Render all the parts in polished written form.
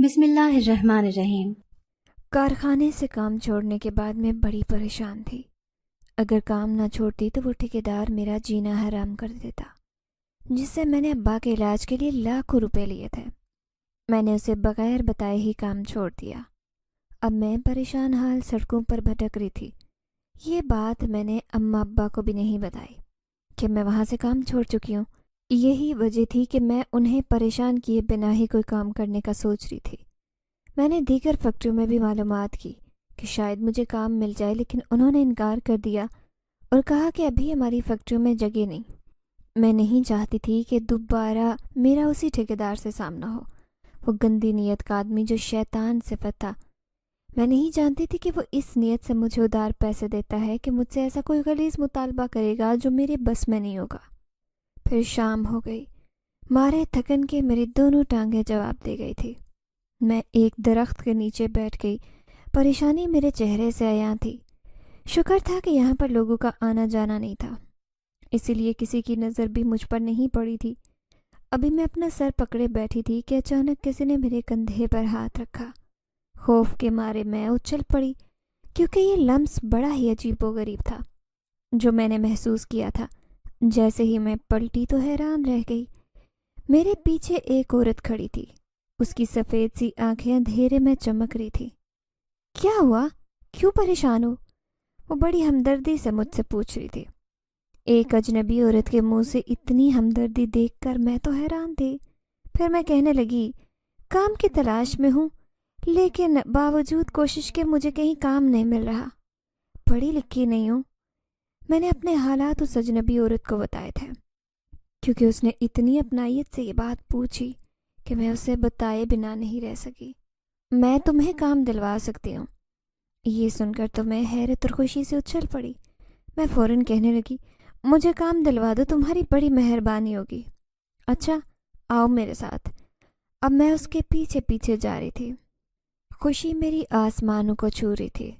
بسم اللہ الرحمن الرحیم۔ کارخانے سے کام چھوڑنے کے بعد میں بڑی پریشان تھی۔ اگر کام نہ چھوڑتی تو وہ ٹھیکیدار میرا جینا حرام کر دیتا، جس سے میں نے ابا کے علاج کے لیے لاکھوں روپے لیے تھے۔ میں نے اسے بغیر بتائے ہی کام چھوڑ دیا۔ اب میں پریشان حال سڑکوں پر بھٹک رہی تھی۔ یہ بات میں نے اماں ابا کو بھی نہیں بتائی کہ میں وہاں سے کام چھوڑ چکی ہوں۔ یہی وجہ تھی کہ میں انہیں پریشان کیے بنا ہی کوئی کام کرنے کا سوچ رہی تھی۔ میں نے دیگر فیکٹریوں میں بھی معلومات کی کہ شاید مجھے کام مل جائے، لیکن انہوں نے انکار کر دیا اور کہا کہ ابھی ہماری فیکٹریوں میں جگہ نہیں۔ میں نہیں چاہتی تھی کہ دوبارہ میرا اسی ٹھیکیدار سے سامنا ہو، وہ گندی نیت کا آدمی جو شیطان صفت تھا۔ میں نہیں جانتی تھی کہ وہ اس نیت سے مجھے ادھار پیسے دیتا ہے کہ مجھ سے ایسا کوئی غلیظ مطالبہ کرے گا جو میرے بس میں نہیں ہوگا۔ پھر شام ہو گئی۔ مارے تھکن کے میری دونوں ٹانگیں جواب دے گئی تھی۔ میں ایک درخت کے نیچے بیٹھ گئی۔ پریشانی میرے چہرے سے عیاں تھی۔ شکر تھا کہ یہاں پر لوگوں کا آنا جانا نہیں تھا، اسی لیے کسی کی نظر بھی مجھ پر نہیں پڑی تھی۔ ابھی میں اپنا سر پکڑے بیٹھی تھی کہ اچانک کسی نے میرے کندھے پر ہاتھ رکھا۔ خوف کے مارے میں اچھل پڑی، کیونکہ یہ لمس بڑا ہی عجیب و غریب تھا جو میں نے محسوس کیا تھا۔ جیسے ہی میں پلٹی تو حیران رہ گئی۔ میرے پیچھے ایک عورت کھڑی تھی۔ اس کی سفید سی آنکھیں اندھیرے میں چمک رہی تھی۔ کیا ہوا؟ کیوں پریشان ہو؟ وہ بڑی ہمدردی سے مجھ سے پوچھ رہی تھی۔ ایک اجنبی عورت کے منہ سے اتنی ہمدردی دیکھ کر میں تو حیران تھی۔ پھر میں کہنے لگی، کام کی تلاش میں ہوں، لیکن باوجود کوشش کے مجھے کہیں کام نہیں مل رہا۔ پڑھی لکھی نہیں ہوں۔ میں نے اپنے حالات اس اجنبی عورت کو بتائے تھے، کیونکہ اس نے اتنی اپنائیت سے یہ بات پوچھی کہ میں اسے بتائے بنا نہیں رہ سکی۔ میں تمہیں کام دلوا سکتی ہوں۔ یہ سن کر تو میں حیرت اور خوشی سے اچھل پڑی۔ میں فوراً کہنے لگی، مجھے کام دلوا دو، تمہاری بڑی مہربانی ہوگی۔ اچھا، آؤ میرے ساتھ۔ اب میں اس کے پیچھے پیچھے جا رہی تھی۔ خوشی میری آسمانوں کو چھو رہی تھی،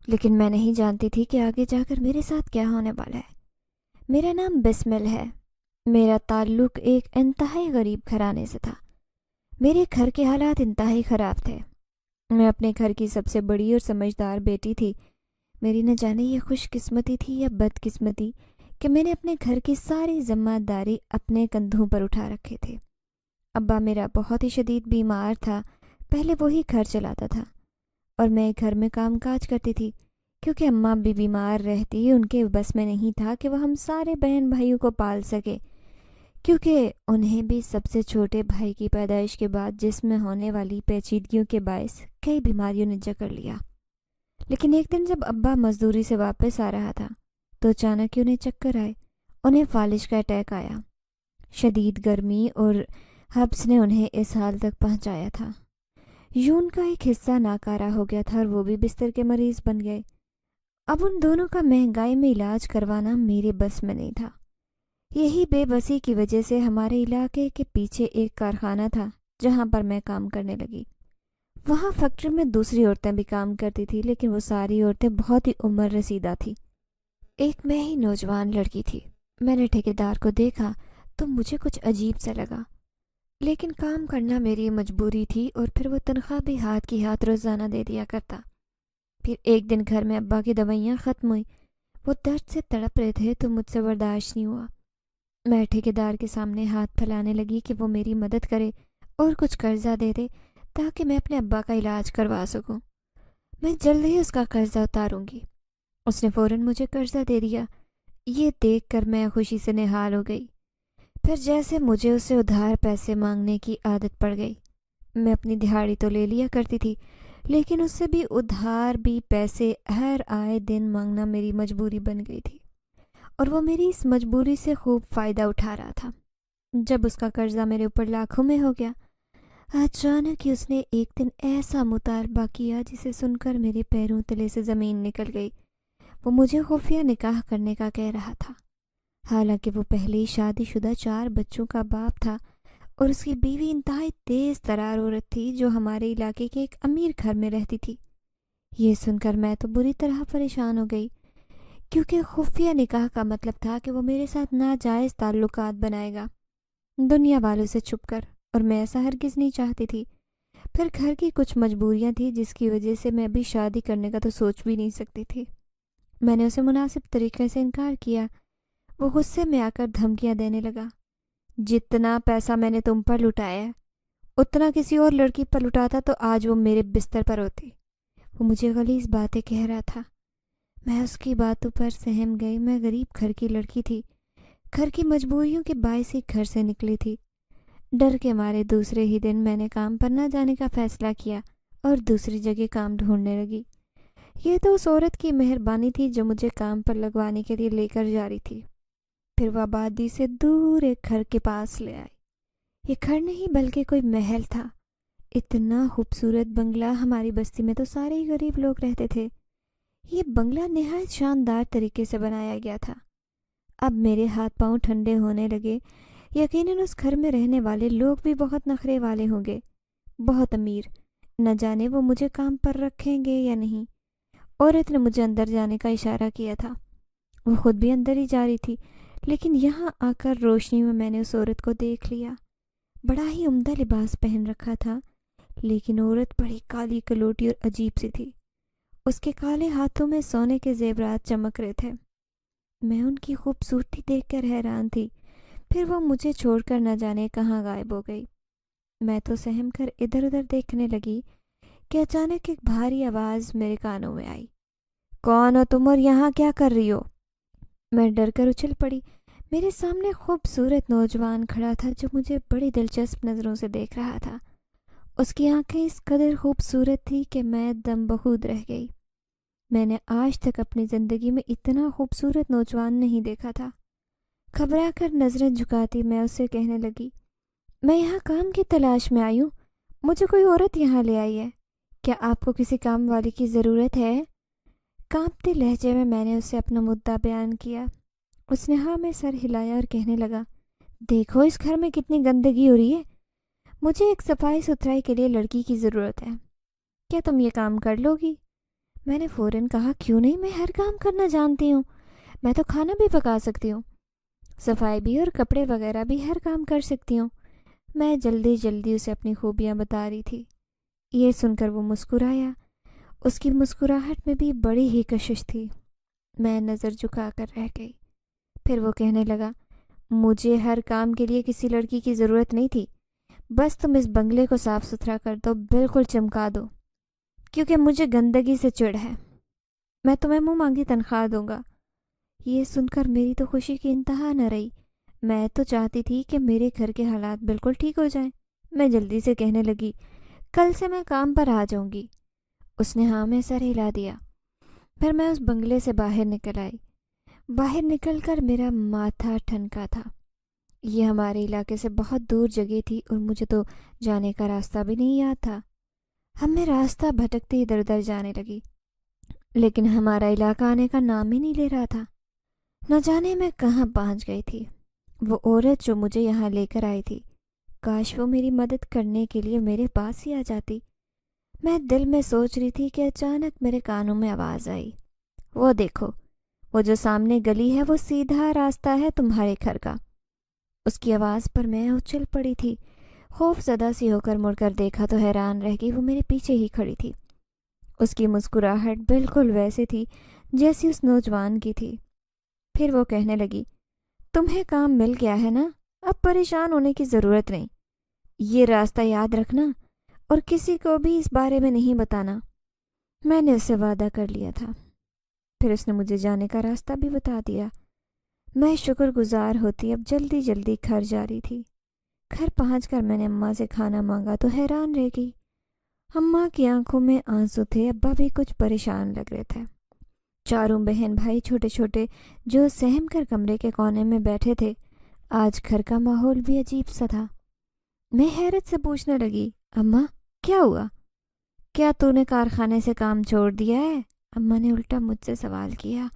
لیکن میں نہیں جانتی تھی کہ آگے جا کر میرے ساتھ کیا ہونے والا ہے۔ میرا نام بسمل ہے۔ میرا تعلق ایک انتہائی غریب گھرانے سے تھا۔ میرے گھر کے حالات انتہائی خراب تھے۔ میں اپنے گھر کی سب سے بڑی اور سمجھدار بیٹی تھی۔ میری نہ جانے یہ خوش قسمتی تھی یا بد قسمتی کہ میں نے اپنے گھر کی ساری ذمہ داری اپنے کندھوں پر اٹھا رکھے تھے۔ ابا میرا بہت ہی شدید بیمار تھا۔ پہلے وہی گھر چلاتا تھا اور میں گھر میں کام کاج کرتی تھی، کیونکہ اماں بھی بیمار رہتی، ان کے بس میں نہیں تھا کہ وہ ہم سارے بہن بھائیوں کو پال سکے، کیونکہ انہیں بھی سب سے چھوٹے بھائی کی پیدائش کے بعد جسم میں ہونے والی پیچیدگیوں کے باعث کئی بیماریوں نے جکڑ لیا۔ لیکن ایک دن جب ابا مزدوری سے واپس آ رہا تھا تو اچانک انہیں چکر آئے۔ انہیں فالج کا اٹیک آیا۔ شدید گرمی اور حبس نے انہیں اس حال تک پہنچایا تھا۔ یون کا ایک حصہ ناکارہ ہو گیا تھا اور وہ بھی بستر کے مریض بن گئے۔ اب ان دونوں کا مہنگائی میں علاج کروانا میرے بس میں نہیں تھا۔ یہی بے بسی کی وجہ سے ہمارے علاقے کے پیچھے ایک کارخانہ تھا جہاں پر میں کام کرنے لگی۔ وہاں فیکٹری میں دوسری عورتیں بھی کام کرتی تھی، لیکن وہ ساری عورتیں بہت ہی عمر رسیدہ تھیں۔ ایک میں ہی نوجوان لڑکی تھی۔ میں نے ٹھیکیدار کو دیکھا تو مجھے کچھ عجیب سا لگا، لیکن کام کرنا میری مجبوری تھی، اور پھر وہ تنخواہ بھی ہاتھ کی ہاتھ روزانہ دے دیا کرتا۔ پھر ایک دن گھر میں ابا کی دوائیاں ختم ہوئی۔ وہ درد سے تڑپ رہے تھے تو مجھ سے برداشت نہیں ہوا۔ میں ٹھیکیدار کے سامنے ہاتھ پھیلانے لگی کہ وہ میری مدد کرے اور کچھ قرضہ دے دے تاکہ میں اپنے ابا کا علاج کروا سکوں۔ میں جلد ہی اس کا قرضہ اتاروں گی۔ اس نے فوراً مجھے قرضہ دے دیا۔ یہ دیکھ کر میں خوشی سے نہال ہو گئی۔ پھر جیسے مجھے اسے ادھار پیسے مانگنے کی عادت پڑ گئی۔ میں اپنی دہاڑی تو لے لیا کرتی تھی، لیکن اس سے بھی ادھار بھی پیسے ہر آئے دن مانگنا میری مجبوری بن گئی تھی، اور وہ میری اس مجبوری سے خوب فائدہ اٹھا رہا تھا۔ جب اس کا قرضہ میرے اوپر لاکھوں میں ہو گیا، اچانک ہی اس نے ایک دن ایسا مطالبہ کیا جسے سن کر میرے پیروں تلے سے زمین نکل گئی۔ وہ مجھے خفیہ نکاح کرنے کا کہہ رہا تھا، حالانکہ وہ پہلے ہی شادی شدہ 4 بچوں کا باپ تھا، اور اس کی بیوی انتہائی تیز ترار عورت تھی جو ہمارے علاقے کے ایک امیر گھر میں رہتی تھی۔ یہ سن کر میں تو بری طرح پریشان ہو گئی، کیونکہ خفیہ نکاح کا مطلب تھا کہ وہ میرے ساتھ ناجائز تعلقات بنائے گا، دنیا والوں سے چھپ کر، اور میں ایسا ہرگز نہیں چاہتی تھی۔ پھر گھر کی کچھ مجبوریاں تھیں جس کی وجہ سے میں ابھی شادی کرنے کا تو سوچ بھی نہیں سکتی تھی۔ میں نے اسے مناسب طریقے سے انکار کیا۔ وہ غصے میں آ کر دھمکیاں دینے لگا، جتنا پیسہ میں نے تم پر لٹایا ہے اتنا کسی اور لڑکی پر لٹاتا تو آج وہ میرے بستر پر ہوتی۔ وہ مجھے غلیظ باتیں کہہ رہا تھا۔ میں اس کی باتوں پر سہم گئی۔ میں غریب گھر کی لڑکی تھی، گھر کی مجبوریوں کے باعث ہی گھر سے نکلی تھی۔ ڈر کے مارے دوسرے ہی دن میں نے کام پر نہ جانے کا فیصلہ کیا اور دوسری جگہ کام ڈھونڈنے لگی۔ یہ تو اس عورت کی مہربانی تھی جو مجھے کام پر لگوانے کے لیے لے کر جا رہی تھی۔ پھر وہ آبادی سے دور ایک گھر کے پاس لے آئی۔ یہ گھر نہیں بلکہ کوئی محل تھا۔ اتنا خوبصورت بنگلہ، ہماری بستی میں تو سارے ہی غریب لوگ رہتے تھے۔ یہ بنگلہ نہایت شاندار طریقے سے بنایا گیا تھا۔ اب میرے ہاتھ پاؤں ٹھنڈے ہونے لگے۔ یقیناً اس گھر میں رہنے والے لوگ بھی بہت نخرے والے ہوں گے، بہت امیر۔ نہ جانے وہ مجھے کام پر رکھیں گے یا نہیں۔ عورت نے مجھے اندر جانے کا اشارہ کیا تھا۔ وہ خود بھی اندر ہی جا رہی تھی، لیکن یہاں آ کر روشنی میں نے اس عورت کو دیکھ لیا۔ بڑا ہی عمدہ لباس پہن رکھا تھا، لیکن عورت بڑی کالی کلوٹی اور عجیب سی تھی۔ اس کے کالے ہاتھوں میں سونے کے زیورات چمک رہے تھے۔ میں ان کی خوبصورتی دیکھ کر حیران تھی۔ پھر وہ مجھے چھوڑ کر نہ جانے کہاں غائب ہو گئی۔ میں تو سہم کر ادھر ادھر دیکھنے لگی کہ اچانک ایک بھاری آواز میرے کانوں میں آئی، کون ہو تم اور یہاں کیا کر رہی ہو؟ میں ڈر کر اچھل پڑی۔ میرے سامنے خوبصورت نوجوان کھڑا تھا جو مجھے بڑی دلچسپ نظروں سے دیکھ رہا تھا۔ اس کی آنکھیں اس قدر خوبصورت تھی کہ میں دم بخود رہ گئی۔ میں نے آج تک اپنی زندگی میں اتنا خوبصورت نوجوان نہیں دیکھا تھا۔ گھبرا کر نظریں جھکاتی میں اسے کہنے لگی، میں یہاں کام کی تلاش میں آئی ہوں۔ مجھے کوئی عورت یہاں لے آئی ہے۔ کیا آپ کو کسی کام والی کی ضرورت ہے؟ کانپتے لہجے میں نے اسے اپنا مدعا بیان کیا۔ اس نے ہاں میں سر ہلایا اور کہنے لگا، دیکھو اس گھر میں کتنی گندگی ہو رہی ہے۔ مجھے ایک صفائی ستھرائی کے لیے لڑکی کی ضرورت ہے۔ کیا تم یہ کام کر لو گی؟ میں نے فوراً کہا، کیوں نہیں، میں ہر کام کرنا جانتی ہوں۔ میں تو کھانا بھی پکا سکتی ہوں، صفائی بھی، اور کپڑے وغیرہ بھی، ہر کام کر سکتی ہوں۔ میں جلدی جلدی اسے اپنی خوبیاں بتا رہی تھی۔ یہ سن کر وہ مسکرایا۔ اس کی مسکراہٹ میں بھی بڑی ہی کشش تھی۔ میں نظر جھکا کر رہ گئی۔ پھر وہ کہنے لگا، مجھے ہر کام کے لیے کسی لڑکی کی ضرورت نہیں تھی، بس تم اس بنگلے کو صاف ستھرا کر دو، بالکل چمکا دو، کیونکہ مجھے گندگی سے چڑ ہے۔ میں تمہیں منہ مانگی تنخواہ دوں گا۔ یہ سن کر میری تو خوشی کی انتہا نہ رہی۔ میں تو چاہتی تھی کہ میرے گھر کے حالات بالکل ٹھیک ہو جائیں۔ میں جلدی سے کہنے لگی، کل سے میں کام پر آ جاؤں گی۔ اس نے ہاں میں سر ہلا دیا۔ پھر میں اس بنگلے سے باہر نکل آئی۔ باہر نکل کر میرا ماتھا ٹھنکا تھا۔ یہ ہمارے علاقے سے بہت دور جگہ تھی اور مجھے تو جانے کا راستہ بھی نہیں یاد تھا۔ ہم راستہ بھٹکتے ادھر ادھر جانے لگی، لیکن ہمارا علاقہ آنے کا نام ہی نہیں لے رہا تھا۔ نہ جانے میں کہاں پہنچ گئی تھی۔ وہ عورت جو مجھے یہاں لے کر آئی تھی، کاش وہ میری مدد کرنے کے لیے میرے پاس ہی آ جاتی۔ میں دل میں سوچ رہی تھی کہ اچانک میرے کانوں میں آواز آئی، وہ دیکھو، وہ جو سامنے گلی ہے وہ سیدھا راستہ ہے تمہارے گھر کا۔ اس کی آواز پر میں اچھل پڑی تھی۔ خوف زدہ سی ہو کر مڑ کر دیکھا تو حیران رہ گئی، وہ میرے پیچھے ہی کھڑی تھی۔ اس کی مسکراہٹ بالکل ویسے تھی جیسی اس نوجوان کی تھی۔ پھر وہ کہنے لگی، تمہیں کام مل گیا ہے نا، اب پریشان ہونے کی ضرورت نہیں۔ یہ راستہ یاد رکھنا اور کسی کو بھی اس بارے میں نہیں بتانا۔ میں نے اس سے وعدہ کر لیا تھا۔ پھر اس نے مجھے جانے کا راستہ بھی بتا دیا۔ میں شکر گزار ہوتی اب جلدی جلدی گھر جا رہی تھی۔ گھر پہنچ کر میں نے اماں سے کھانا مانگا تو حیران رہ گئی۔ اماں کی آنکھوں میں آنسو تھے، ابا بھی کچھ پریشان لگ رہے تھے۔ چاروں بہن بھائی چھوٹے چھوٹے جو سہم کر کمرے کے کونے میں بیٹھے تھے۔ آج گھر کا ماحول بھی عجیب سا تھا۔ میں حیرت سے پوچھنے لگی، اماں کیا ہوا؟ کیا تو نے کارخانے سے کام چھوڑ دیا ہے؟ اماں نے الٹا مجھ سے سوال کیا۔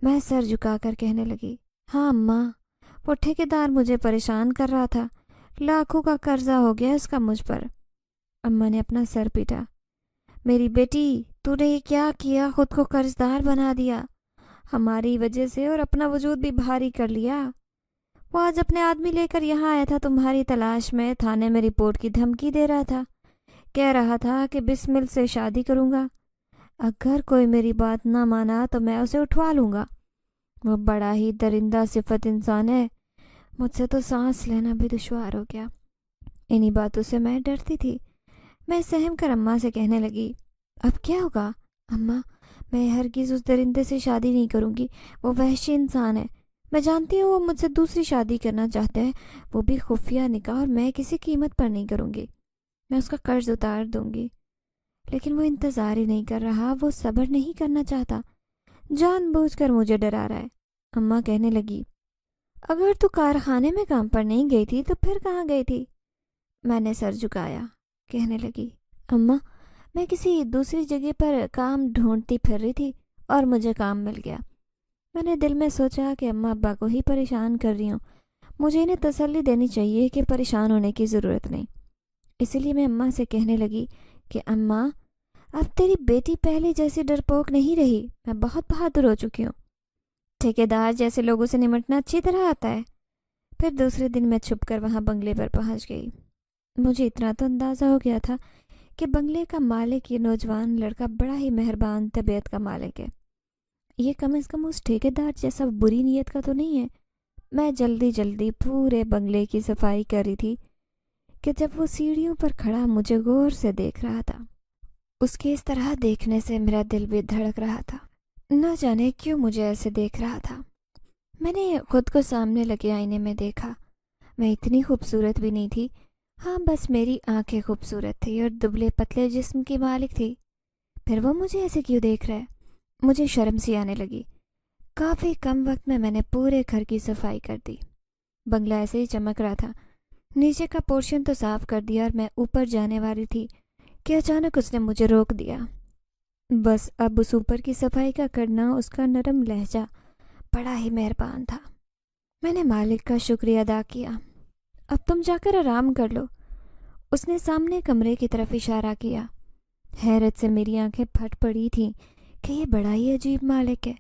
میں سر جھکا کر کہنے لگی، ہاں اماں، وہ ٹھیکیدار مجھے پریشان کر رہا تھا، لاکھوں کا قرضہ ہو گیا اس کا مجھ پر۔ اماں نے اپنا سر پیٹا، میری بیٹی تو نے یہ کیا کیا، خود کو قرضدار بنا دیا ہماری وجہ سے اور اپنا وجود بھی بھاری کر لیا۔ وہ آج اپنے آدمی لے کر یہاں آیا تھا تمہاری تلاش میں، تھانے میں رپورٹ کی دھمکی دے رہا تھا کہہ رہا تھا کہ بسمل سے شادی کروں گا، اگر کوئی میری بات نہ مانا تو میں اسے اٹھوا لوں گا۔ وہ بڑا ہی درندہ صفت انسان ہے، مجھ سے تو سانس لینا بھی دشوار ہو گیا۔ انہی باتوں سے میں ڈرتی تھی۔ میں سہم کر اماں سے کہنے لگی، اب کیا ہوگا اماں؟ میں ہرگز اس درندے سے شادی نہیں کروں گی، وہ وحشی انسان ہے۔ میں جانتی ہوں وہ مجھ سے دوسری شادی کرنا چاہتے ہیں، وہ بھی خفیہ نکاح، اور میں کسی قیمت پر نہیں کروں گی۔ میں اس کا قرض اتار دوں گی۔ لیکن وہ انتظار ہی نہیں کر رہا، وہ صبر نہیں کرنا چاہتا، جان بوجھ کر مجھے ڈرا رہا ہے۔ اماں کہنے لگی، اگر تو کارخانے میں کام پر نہیں گئی تھی تو پھر کہاں گئی تھی؟ میں نے سر جھکایا، کہنے لگی، اماں میں کسی دوسری جگہ پر کام ڈھونڈتی پھر رہی تھی اور مجھے کام مل گیا۔ میں نے دل میں سوچا کہ اماں ابا کو ہی پریشان کر رہی ہوں، مجھے انہیں تسلی دینی چاہیے کہ پریشان ہونے کی ضرورت نہیں۔ اسی لیے میں اماں سے کہنے لگی کہ اماں اب تیری بیٹی پہلے جیسی ڈرپوک نہیں رہی، میں بہت بہادر ہو چکی ہوں۔ ٹھیکیدار جیسے لوگوں سے نمٹنا اچھی طرح آتا ہے۔ پھر دوسرے دن میں چھپ کر وہاں بنگلے پر پہنچ گئی۔ مجھے اتنا تو اندازہ ہو گیا تھا کہ بنگلے کا مالک یہ نوجوان لڑکا بڑا ہی مہربان طبیعت کا مالک ہے، یہ کم از کم اس ٹھیکیدار جیسا بری نیت کا تو نہیں ہے۔ میں جلدی جلدی پورے بنگلے کی صفائی کر رہی تھی کہ جب وہ سیڑھیوں پر کھڑا مجھے غور سے دیکھ رہا تھا۔ اس کے اس طرح دیکھنے سے میرا دل بھی دھڑک رہا تھا، نہ جانے کیوں مجھے ایسے دیکھ رہا تھا۔ میں نے خود کو سامنے لگے آئینے میں دیکھا، میں اتنی خوبصورت بھی نہیں تھی، ہاں بس میری آنکھیں خوبصورت تھی اور دبلے پتلے جسم کی مالک تھی۔ پھر وہ مجھے ایسے کیوں دیکھ رہا ہے؟ مجھے شرم سی آنے لگی۔ کافی کم وقت میں نے پورے گھر کی صفائی کر دی۔ بنگلہ ایسے ہی چمک رہا تھا۔ نیچے کا پورشن تو صاف کر دیا اور میں اوپر جانے والی تھی کہ اچانک اس نے مجھے روک دیا۔ بس اب اس اوپر کی صفائی کا کرنا، اس کا نرم لہجہ بڑا ہی مہربان تھا۔ میں نے مالک کا شکریہ ادا کیا۔ اب تم جا کر آرام کر لو، اس نے سامنے کمرے کی طرف اشارہ کیا۔ حیرت سے میری آنکھیں پھٹ پڑی تھیں کہ یہ بڑا ہی عجیب مالک ہے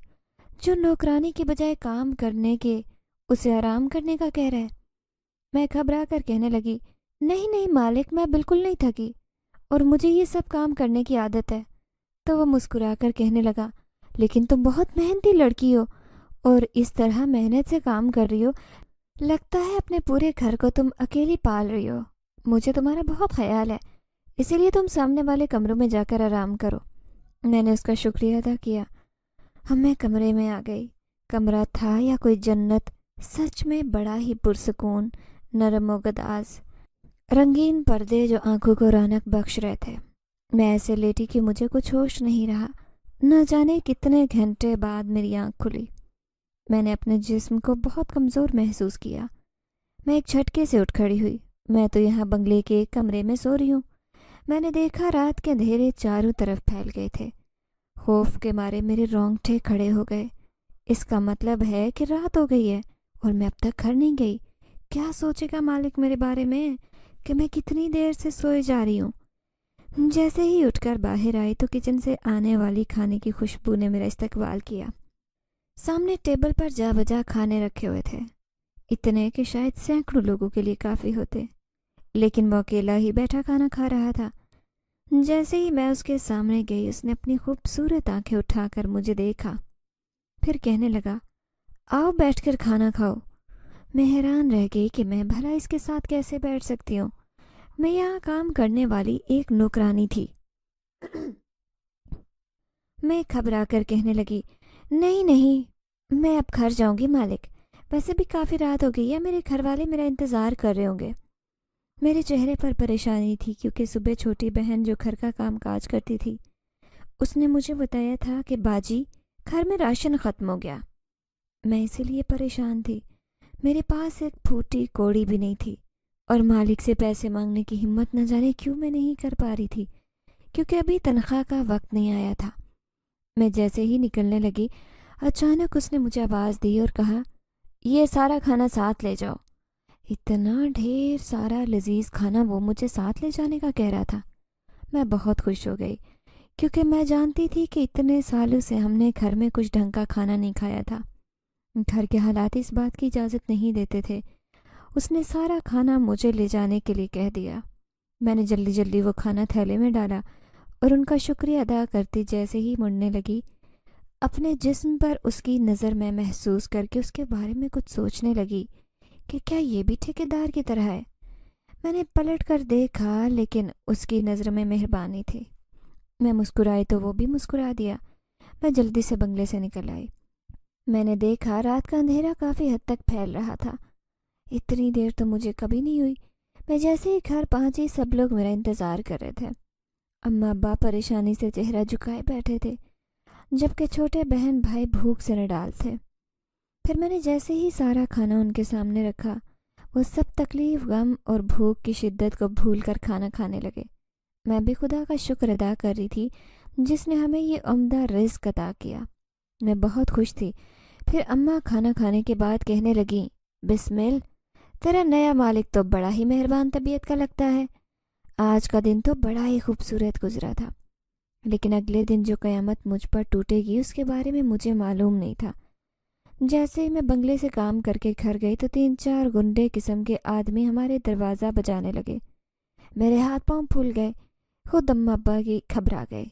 جو نوکرانی کے بجائے کام کرنے کے اسے آرام کرنے کا کہہ رہا ہے۔ میں گھبرا کر کہنے لگی، نہیں نہیں مالک، میں بالکل نہیں تھکی اور مجھے یہ سب کام کرنے کی عادت ہے۔ تو وہ مسکرا کر کہنے لگا، لیکن تم بہت محنتی لڑکی ہو اور اس طرح محنت سے کام کر رہی ہو، لگتا ہے اپنے پورے گھر کو تم اکیلی پال رہی ہو۔ مجھے تمہارا بہت خیال ہے، اسی لیے تم سامنے والے کمروں میں جا کر آرام کرو۔ میں نے اس کا شکریہ ادا کیا۔ ہم میں کمرے میں آ گئی۔ کمرہ تھا یا کوئی جنت، سچ میں بڑا ہی پرسکون، نرم و گداز، رنگین پردے جو آنکھوں کو رونق بخش رہے تھے۔ میں ایسے لیٹی کہ مجھے کچھ ہوش نہیں رہا، نہ جانے کتنے گھنٹے بعد میری آنکھ کھلی۔ میں نے اپنے جسم کو بہت کمزور محسوس کیا۔ میں ایک جھٹکے سے اٹھ کھڑی ہوئی۔ میں تو یہاں بنگلے کے ایک کمرے میں سو رہی ہوں۔ میں نے دیکھا رات کے اندھیرے چاروں طرف پھیل گئے تھے۔ خوف کے مارے میرے رونگٹے کھڑے ہو گئے۔ اس کا مطلب ہے کہ رات ہو گئی ہے اور میں اب تک گھر نہیں گئی۔ کیا سوچے گا مالک میرے بارے میں کہ میں کتنی دیر سے سوئے جا رہی ہوں؟ جیسے ہی اٹھ کر باہر آئی تو کچن سے آنے والی کھانے کی خوشبو نے میرا استقبال کیا۔ سامنے ٹیبل پر جا بجا کھانے رکھے ہوئے تھے، اتنے کہ شاید سینکڑوں لوگوں کے لیے کافی ہوتے، لیکن وہ اکیلا ہی بیٹھا کھانا کھا رہا تھا۔ جیسے ہی میں اس کے سامنے گئی، اس نے اپنی خوبصورت آنکھیں اٹھا کر مجھے دیکھا، پھر کہنے لگا، آؤ بیٹھ کر کھانا کھاؤ۔ میں حیران رہ گئی کہ میں بھلا اس کے ساتھ کیسے بیٹھ سکتی ہوں؟ میں یہاں کام کرنے والی ایک نوکرانی تھی۔ میں گھبرا کر کہنے لگی، نہیں نہیں، میں اب گھر جاؤں گی مالک، ویسے بھی کافی رات ہو گئی ہے، میرے گھر والے میرا انتظار کر رہے ہوں گے۔ میرے چہرے پر پریشانی تھی کیونکہ صبح چھوٹی بہن جو گھر کا کام کاج کرتی تھی، اس نے مجھے بتایا تھا کہ باجی گھر میں راشن ختم ہو گیا۔ میں اسی لیے پریشان تھی۔ میرے پاس ایک پھوٹی کوڑی بھی نہیں تھی اور مالک سے پیسے مانگنے کی ہمت نہ جانے کیوں میں نہیں کر پا رہی تھی، کیونکہ ابھی تنخواہ کا وقت نہیں آیا تھا۔ میں جیسے ہی نکلنے لگی، اچانک اس نے مجھے آواز دی اور کہا، یہ سارا کھانا ساتھ لے جاؤ۔ اتنا ڈھیر سارا لذیذ کھانا وہ مجھے ساتھ لے جانے کا کہہ رہا تھا۔ میں بہت خوش ہو گئی کیونکہ میں جانتی تھی کہ اتنے سالوں سے ہم نے گھر میں کچھ ڈھنگ کا کھانا نہیں کھایا تھا۔ گھر کے حالات اس بات کی اجازت نہیں دیتے تھے۔ اس نے سارا کھانا مجھے لے جانے کے لیے کہہ دیا۔ میں نے جلدی جلدی وہ کھانا تھیلے میں ڈالا اور ان کا شکریہ ادا کرتی جیسے ہی مڑنے لگی، اپنے جسم پر اس کی نظر میں محسوس کر کے اس کے بارے میں کچھ سوچنے لگی کہ کیا یہ بھی ٹھیکیدار کی طرح ہے۔ میں نے پلٹ کر دیکھا لیکن اس کی نظر میں مہربانی تھی۔ میں مسکرائی تو وہ بھی مسکرا دیا۔ میں جلدی سے بنگلے سے نکل آئی۔ میں نے دیکھا رات کا اندھیرا کافی حد تک پھیل رہا تھا۔ اتنی دیر تو مجھے کبھی نہیں ہوئی۔ میں جیسے ہی گھر پہنچی سب لوگ میرا انتظار کر رہے تھے۔ اماں ابا پریشانی سے چہرہ جھکائے بیٹھے تھے، جبکہ چھوٹے بہن بھائی بھوک سے نڈال تھے۔ پھر میں نے جیسے ہی سارا کھانا ان کے سامنے رکھا، وہ سب تکلیف، غم اور بھوک کی شدت کو بھول کر کھانا کھانے لگے۔ میں بھی خدا کا شکر ادا کر رہی تھی جس نے ہمیں یہ عمدہ رزق عطا کیا۔ میں بہت خوش تھی۔ پھر اماں کھانا کھانے کے بعد کہنے لگیں، بسمل، تیرا نیا مالک تو بڑا ہی مہربان طبیعت کا لگتا ہے۔ آج کا دن تو بڑا ہی خوبصورت گزرا تھا، لیکن اگلے دن جو قیامت مجھ پر ٹوٹے گی اس کے بارے میں مجھے معلوم نہیں تھا۔ جیسے ہی میں بنگلے سے کام کر کے گھر گئی تو 3-4 گنڈے قسم کے آدمی ہمارے دروازہ بجانے لگے۔ میرے ہاتھ پاؤں پھول گئے، خود اماں ابا کی گھبرا گئے۔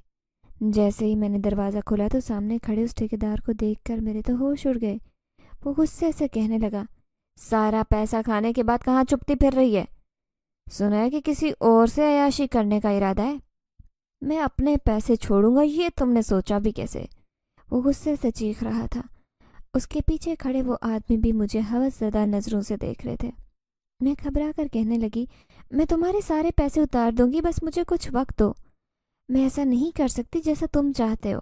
جیسے ہی میں نے دروازہ کھولا تو سامنے کھڑے اس ٹھیکیدار کو دیکھ کر میرے تو ہوش اڑ گئے۔ وہ غصے سے کہنے لگا، سارا پیسہ کھانے کے بعد کہاں چپتی پھر رہی ہے؟ سنا ہے کہ کسی اور سے عیاشی کرنے کا ارادہ ہے؟ میں اپنے پیسے چھوڑوں گا یہ تم نے سوچا بھی کیسے؟ وہ غصے سے چیخ رہا تھا۔ اس کے پیچھے کھڑے وہ آدمی بھی مجھے ہوس زدہ نظروں سے دیکھ رہے تھے۔ میں گھبرا کر کہنے لگی، میں تمہارے سارے پیسے اتار دوں گی، بس مجھے کچھ وقت دو۔ میں ایسا نہیں کر سکتی جیسا تم چاہتے ہو۔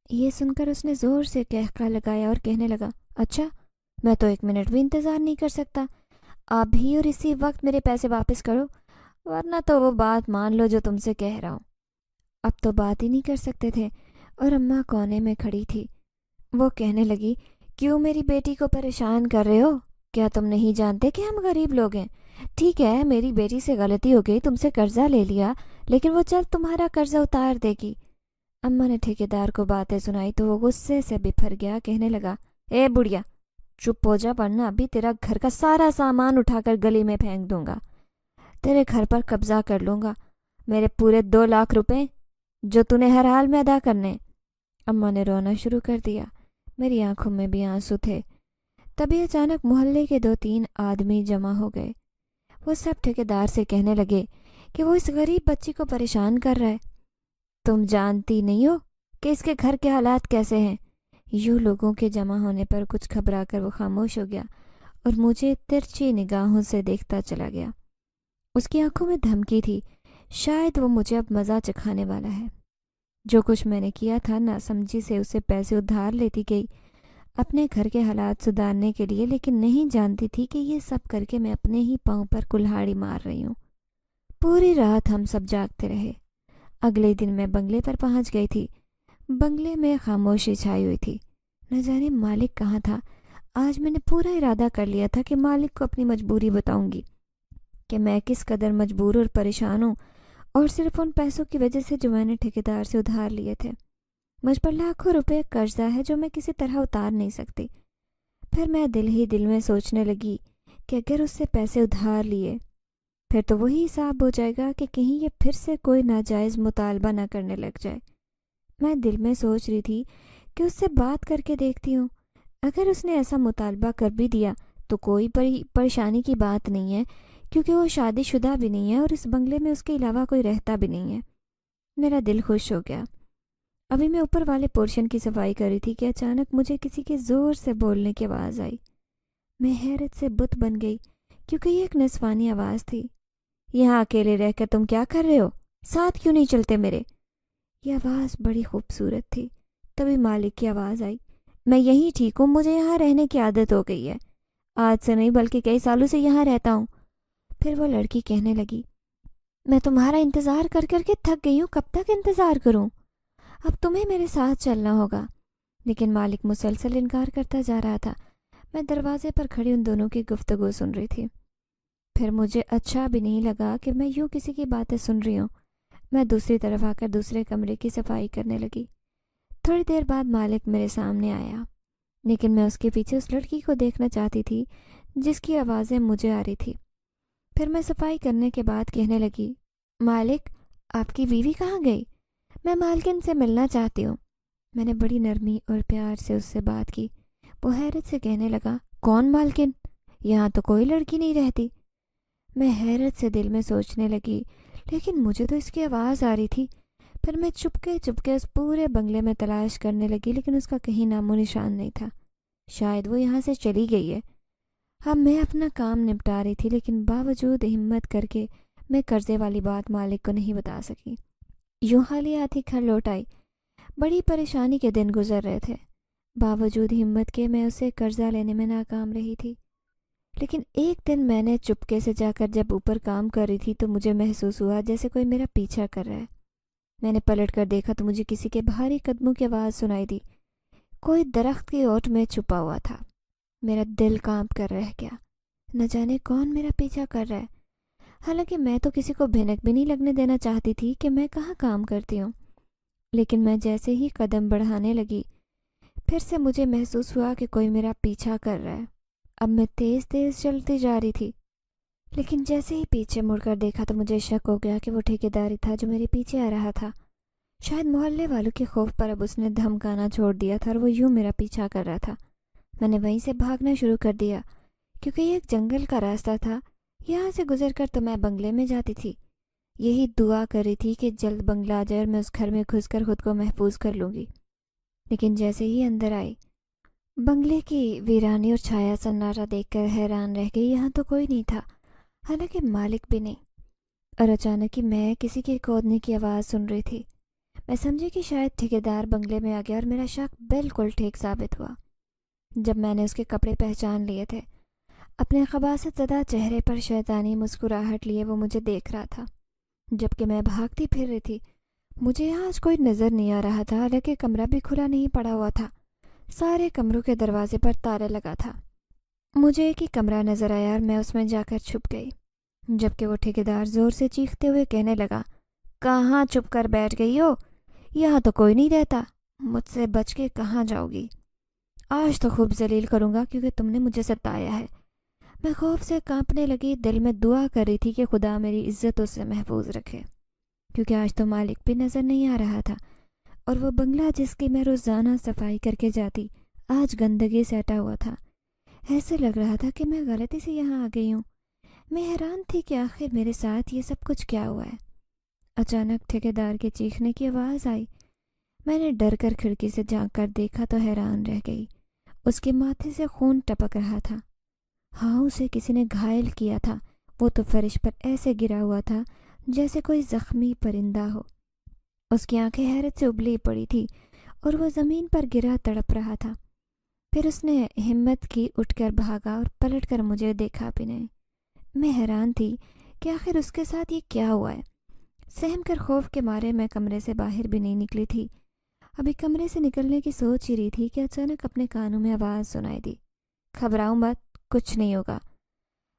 یہ سن کر اس نے زور سے قہقہ لگایا اور کہنے لگا، اچھا، میں تو 1 منٹ بھی انتظار نہیں کر سکتا۔ آپ بھی اور اسی وقت میرے پیسے واپس کرو، ورنہ تو وہ بات مان لو جو تم سے کہہ رہا ہوں۔ اب تو بات ہی نہیں کر سکتے تھے اور اماں کونے میں کھڑی تھی۔ وہ کہنے لگی، کیوں میری بیٹی کو پریشان کر رہے ہو؟ کیا تم نہیں جانتے کہ ہم غریب لوگ ہیں؟ ٹھیک ہے، میری بیٹی سے غلطی ہو گئی، تم سے قرضہ لے لیا، لیکن وہ جلد تمہارا قرضہ اتار دے گی۔ اماں نے ٹھیکیدار کو باتیں سنائی تو وہ غصے سے بپھر گیا، کہنے لگا، اے بڑھیا، چپ ہو جا ورنہ ابھی تیرا گھر کا سارا سامان اٹھا کر گلی میں پھینک دوں گا۔ تیرے گھر پر قبضہ کر لوں گا، میرے پورے 2 لاکھ روپے جو تو نے ہر حال میں ادا کرنے۔ اماں نے رونا شروع کر دیا۔ میری آنکھوں میں بھی آنسو تھے۔ تبھی اچانک محلے کے 2-3 آدمی جمع ہو گئے۔ وہ سب ٹھیکیدار سے کہنے لگے کہ وہ اس غریب بچی کو پریشان کر رہا ہے۔ تم جانتی نہیں ہو کہ اس کے گھر کے حالات کیسے ہیں؟ یوں لوگوں کے جمع ہونے پر کچھ گھبرا کر وہ خاموش ہو گیا اور مجھے ترچھی نگاہوں سے دیکھتا چلا گیا۔ اس کی آنکھوں میں دھمکی تھی، شاید وہ مجھے اب مزہ چکھانے والا ہے۔ جو کچھ میں نے کیا تھا ناسمجھی سے اسے پیسے ادھار لیتی گئی اپنے گھر کے حالات سدھارنے کے لیے، لیکن نہیں جانتی تھی کہ یہ سب کر کے میں اپنے ہی پاؤں پر کلہاڑی مار رہی ہوں۔ پوری رات ہم سب جاگتے رہے۔ اگلے دن میں بنگلے پر پہنچ گئی تھی۔ بنگلے میں خاموشی چھائی ہوئی تھی۔ نہ جانے مالک کہاں تھا۔ آج میں نے پورا ارادہ کر لیا تھا کہ مالک کو اپنی مجبوری بتاؤں گی کہ میں کس قدر مجبور اور پریشان ہوں، اور صرف ان پیسوں کی وجہ سے جو میں نے ٹھیکیدار سے ادھار لیے تھے۔ مجھ پر لاکھوں روپے قرضہ ہے جو میں کسی طرح اتار نہیں سکتی۔ پھر میں دل ہی دل میں سوچنے لگی کہ اگر اس سے پیسے ادھار لیے پھر تو وہی حساب ہو جائے گا کہ کہیں یہ پھر سے کوئی ناجائز مطالبہ نہ کرنے لگ جائے۔ میں دل میں سوچ رہی تھی کہ اس سے بات کر کے دیکھتی ہوں، اگر اس نے ایسا مطالبہ کر بھی دیا تو کوئی پریشانی کی بات نہیں ہے، کیونکہ وہ شادی شدہ بھی نہیں ہے اور اس بنگلے میں اس کے علاوہ کوئی رہتا بھی نہیں ہے۔ میرا دل خوش ہو گیا۔ ابھی میں اوپر والے پورشن کی صفائی کر رہی تھی کہ اچانک مجھے کسی کے زور سے بولنے کی آواز آئی۔ میں حیرت سے بت بن گئی کیونکہ یہ ایک نسوانی آواز تھی۔ یہاں اکیلے رہ کر تم کیا کر رہے ہو؟ ساتھ کیوں نہیں چلتے میرے؟ یہ آواز بڑی خوبصورت تھی۔ تبھی مالک کی آواز آئی، میں یہیں ٹھیک ہوں، مجھے یہاں رہنے کی عادت ہو گئی ہے، آج سے نہیں بلکہ کئی سالوں سے یہاں رہتا ہوں۔ پھر وہ لڑکی کہنے لگی، میں تمہارا انتظار کر کر کے تھک گئی ہوں، کب تک انتظار کروں؟ اب تمہیں میرے ساتھ چلنا ہوگا۔ لیکن مالک مسلسل انکار کرتا جا رہا تھا۔ میں دروازے پر کھڑی ان دونوں کی گفتگو سن رہی تھی۔ پھر مجھے اچھا بھی نہیں لگا کہ میں یوں کسی کی باتیں سن رہی ہوں۔ میں دوسری طرف آ کر دوسرے کمرے کی صفائی کرنے لگی۔ تھوڑی دیر بعد مالک میرے سامنے آیا، لیکن میں اس کے پیچھے اس لڑکی کو دیکھنا چاہتی تھی جس کی آوازیں مجھے آ رہی تھی۔ پھر میں صفائی کرنے کے بعد کہنے لگی، مالک آپ کی بیوی کہاں گئی؟ میں مالکن سے ملنا چاہتی ہوں۔ میں نے بڑی نرمی اور پیار سے اس سے بات کی۔ وہ حیرت سے کہنے لگا، کون مالکن؟ یہاں تو کوئی لڑکی نہیں رہتی۔ میں حیرت سے دل میں سوچنے لگی، لیکن مجھے تو اس کی آواز آ رہی تھی۔ پھر میں چپکے چپکے اس پورے بنگلے میں تلاش کرنے لگی، لیکن اس کا کہیں نام و نشان نہیں تھا۔ شاید وہ یہاں سے چلی گئی ہے۔ اب میں اپنا کام نپٹا رہی تھی، لیکن باوجود ہمت کر کے میں قرضے والی بات مالک کو نہیں بتا سکی۔ یوں خالی ہاتھی گھر لوٹ آئی۔ بڑی پریشانی کے دن گزر رہے تھے۔ باوجود ہمت کے میں اسے قرضہ لینے میں ناکام رہی تھی۔ لیکن ایک دن میں نے چپکے سے جا کر جب اوپر کام کر رہی تھی تو مجھے محسوس ہوا جیسے کوئی میرا پیچھا کر رہا ہے۔ میں نے پلٹ کر دیکھا تو مجھے کسی کے بھاری قدموں کی آواز سنائی دی۔ کوئی درخت کی اوٹ میں چھپا ہوا تھا۔ میرا دل کانپ کر رہ گیا۔ نہ جانے کون میرا پیچھا کر رہا ہے۔ حالانکہ میں تو کسی کو بھنک بھی نہیں لگنے دینا چاہتی تھی کہ میں کہاں کام کرتی ہوں، لیکن میں جیسے ہی قدم بڑھانے لگی پھر سے مجھے محسوس ہوا کہ کوئی میرا پیچھا کر رہا ہے۔ اب میں تیز تیز چلتی جا رہی تھی، لیکن جیسے ہی پیچھے مڑ کر دیکھا تو مجھے شک ہو گیا کہ وہ ٹھیکیدار ہی تھا جو میرے پیچھے آ رہا تھا۔ شاید محلے والوں کے خوف پر اب اس نے دھمکانا چھوڑ دیا تھا اور وہ یوں میرا پیچھا کر رہا تھا۔ میں نے وہیں سے بھاگنا شروع کر دیا، کیونکہ یہ ایک جنگل کا راستہ تھا۔ یہاں سے گزر کر تو میں بنگلے میں جاتی تھی۔ یہی دعا کر رہی تھی کہ جلد بنگلہ آ جائے اور میں اس گھر میں گھس کر خود کو محفوظ کر لوں گی۔ لیکن جیسے ہی اندر آئی، بنگلے کی ویرانی اور چھایا سناٹا دیکھ کر حیران رہ گئی۔ یہاں تو کوئی نہیں تھا، حالانکہ مالک بھی نہیں۔ اور اچانک ہی میں کسی کے کودنے کی آواز سن رہی تھی۔ میں سمجھی کہ شاید ٹھیکیدار بنگلے میں آ گیا اور میرا شک بالکل ٹھیک ثابت ہوا جب میں نے اس کے کپڑے پہچان لیے تھے۔ اپنے خباثت زدہ چہرے پر شیطانی مسکراہٹ لیے وہ مجھے دیکھ رہا تھا، جبکہ میں بھاگتی پھر رہی تھی۔ مجھے یہاں آج کوئی نظر نہیں آ رہا تھا، حالانکہ کمرہ بھی کھلا نہیں پڑا ہوا تھا۔ سارے کمروں کے دروازے پر تالا لگا تھا۔ مجھے ایک ہی کمرہ نظر آیا اور میں اس میں جا کر چھپ گئی، جبکہ وہ ٹھیکیدار زور سے چیختے ہوئے کہنے لگا، کہاں چھپ کر بیٹھ گئی ہو؟ یہاں تو کوئی نہیں رہتا، مجھ سے بچ کے کہاں جاؤ گی؟ آج تو خوب ذلیل کروں گا کیونکہ تم نے مجھے ستایا ہے۔ میں خوف سے کانپنے لگی، دل میں دعا کر رہی تھی کہ خدا میری عزت اس سے محفوظ رکھے، کیونکہ آج تو مالک بھی نظر نہیں آ رہا تھا، اور وہ بنگلہ جس کی میں روزانہ صفائی کر کے جاتی آج گندگی سے ہٹا ہوا تھا۔ ایسے لگ رہا تھا کہ میں غلطی سے یہاں آ گئی ہوں۔ میں حیران تھی کہ آخر میرے ساتھ یہ سب کچھ کیا ہوا ہے۔ اچانک ٹھیکیدار کے چیخنے کی آواز آئی۔ میں نے ڈر کر کھڑکی سے جھانک کر دیکھا تو حیران رہ گئی۔ اس کے ماتھے سے خون ٹپک رہا تھا۔ ہاں، اسے کسی نے گھائل کیا تھا۔ وہ تو فرش پر ایسے گرا ہوا تھا جیسے کوئی زخمی پرندہ ہو۔ اس کی آنکھیں حیرت سے ابلی پڑی تھی اور وہ زمین پر گرا تڑپ رہا تھا۔ پھر اس نے ہمت کی، اٹھ کر بھاگا اور پلٹ کر مجھے دیکھا بھی نہیں۔ میں حیران تھی کہ آخر اس کے ساتھ یہ کیا ہوا ہے۔ سہم کر خوف کے مارے میں کمرے سے باہر بھی نہیں نکلی تھی۔ ابھی کمرے سے نکلنے کی سوچ ہی رہی تھی کہ اچانک اپنے کانوں میں آواز سنائی دی، گھبراؤ مت، کچھ نہیں ہوگا۔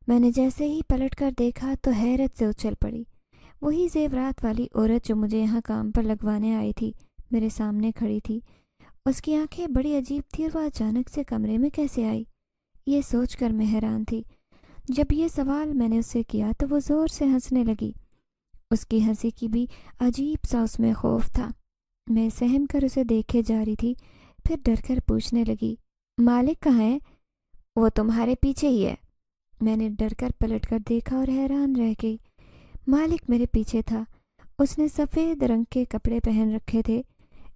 میں نے جیسے ہی پلٹ کر دیکھا تو حیرت سے اچھل پڑی۔ وہی زیورات والی عورت جو مجھے یہاں کام پر لگوانے آئی تھی میرے سامنے کھڑی تھی۔ اس کی آنکھیں بڑی عجیب تھی اور وہ اچانک سے کمرے میں کیسے آئی، یہ سوچ کر میں حیران تھی۔ جب یہ سوال میں نے اس سے کیا تو وہ زور سے ہنسنے لگی۔ اس کی ہنسی کی بھی عجیب سا اس میں خوف تھا۔ میں سہم کر اسے دیکھے جا رہی تھی، پھر ڈر کر پوچھنے لگی، مالک کہاں ہے؟ وہ تمہارے پیچھے ہی ہے۔ میں نے ڈر کر پلٹ کر دیکھا اور حیران رہ گئی۔ مالک میرے پیچھے تھا۔ اس نے سفید رنگ کے کپڑے پہن رکھے تھے۔